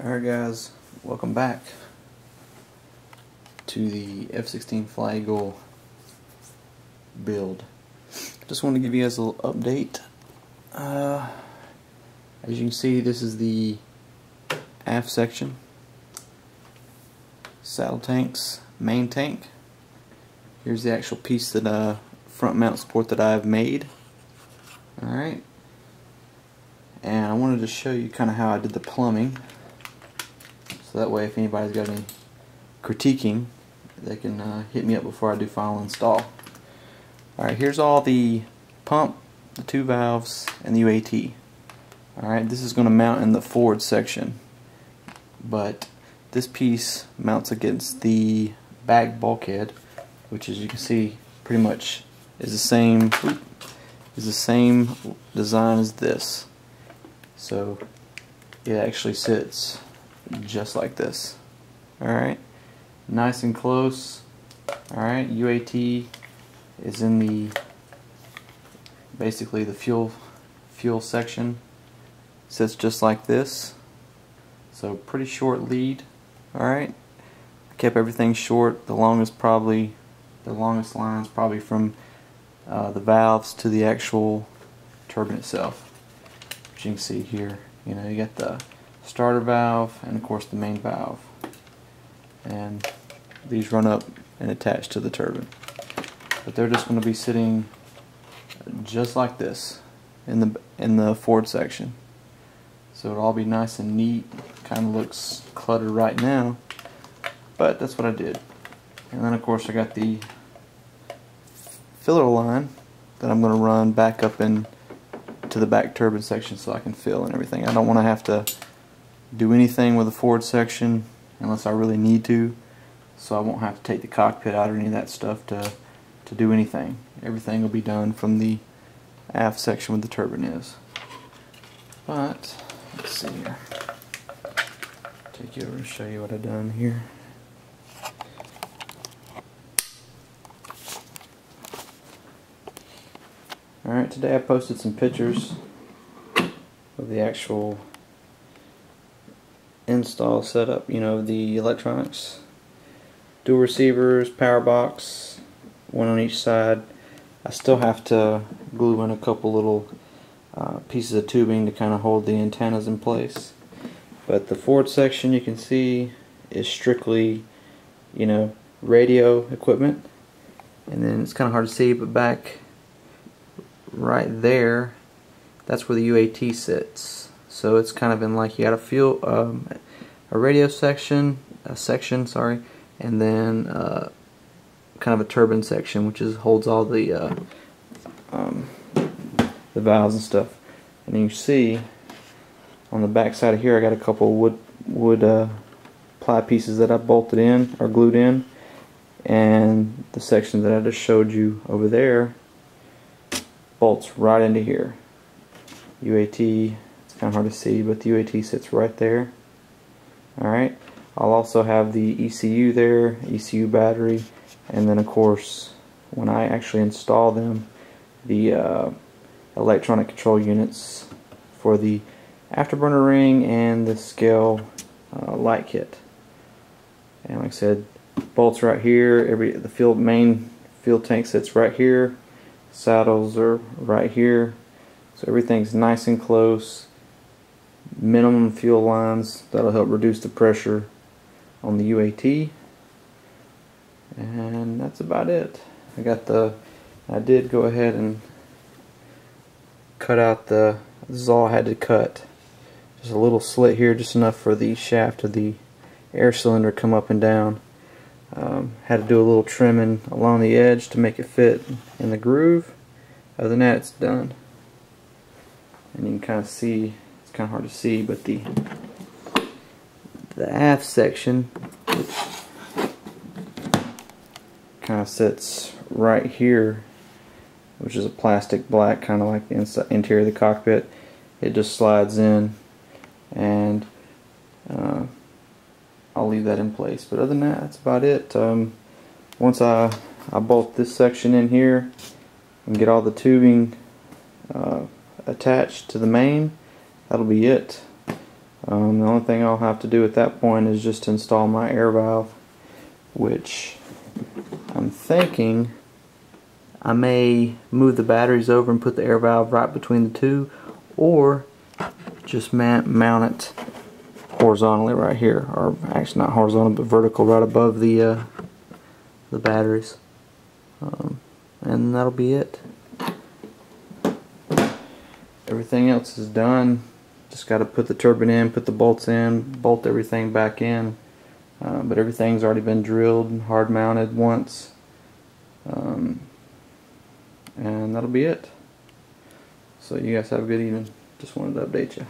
Alright guys, welcome back to the F-16 Fly Eagle build. Just want to give you guys a little update. As you can see, this is the aft section. Saddle tanks, main tank. Here's the actual piece that front mount support that I've made. Alright. And I wanted to show you kind of how I did the plumbing. So that way if anybody's got any critiquing, they can hit me up before I do final install. Alright, here's all the pump, the two valves, and the UAT. Alright, this is going to mount in the forward section, but this piece mounts against the back bulkhead, which as you can see pretty much is the same design as this. So it actually sits just like this. Alright, nice and close. Alright, UAT is in the basically the fuel section. Sits just like this. So pretty short lead. Alright, I kept everything short. The longest lines probably from the valves to the actual turbine itself. As you can see here, you got the starter valve and of course the main valve, and these run up and attach to the turbine, but they're just going to be sitting just like this in the forward section. So it'll all be nice and neat. Kind of looks cluttered right now, but that's what I did. And then of course I got the filler line that I'm going to run back up in to the back turbine section so I can fill and everything. I don't want to have to do anything with the forward section unless I really need to, so I won't have to take the cockpit out or any of that stuff to do anything. Everything will be done from the aft section where the turbine is. But let's see here. Take you over and show you what I've done here. Alright, today I posted some pictures of the actual install setup, the electronics. Dual receivers, power box, one on each side. I still have to glue in a couple little pieces of tubing to kind of hold the antennas in place. But the forward section, you can see, is strictly, radio equipment. And then it's kind of hard to see, but back right there, that's where the UAT sits. So it's kind of in like you got a radio section, and then kind of a turbine section, which holds all the valves and stuff. And you can see on the back side of here, I got a couple wood ply pieces that I bolted in or glued in, and the section that I just showed you over there bolts right into here. UAT, it's kind of hard to see, but the UAT sits right there. Alright, I'll also have the ECU there, ECU battery, and then of course when I actually install them, the electronic control units for the afterburner ring and the scale light kit. And like I said, bolts right here. The main fuel tank sits right here. Saddles are right here. So everything's nice and close. Minimum fuel lines that'll help reduce the pressure on the UAT. And that's about it. I did go ahead and cut out this is all I had to cut. Just a little slit here, just enough for the shaft of the air cylinder to come up and down. Had to do a little trimming along the edge to make it fit in the groove. Other than that, it's done. And you can kind of see, it's kind of hard to see, but the aft section, which kind of sits right here, which is a plastic black, kind of like the interior of the cockpit. It just slides in, and I'll leave that in place. But other than that, that's about it. Once I bolt this section in here and get all the tubing attached to the main, that'll be it. The only thing I'll have to do at that point is just install my air valve, which I'm thinking I may move the batteries over and put the air valve right between the two, or just mount it horizontally right here, or actually not horizontal but vertical, right above the batteries, and that'll be it. Everything else is done. Just got to put the turbine in, put the bolts in, bolt everything back in, but everything's already been drilled and hard mounted once, and that'll be it. So you guys have a good evening. Just wanted to update you.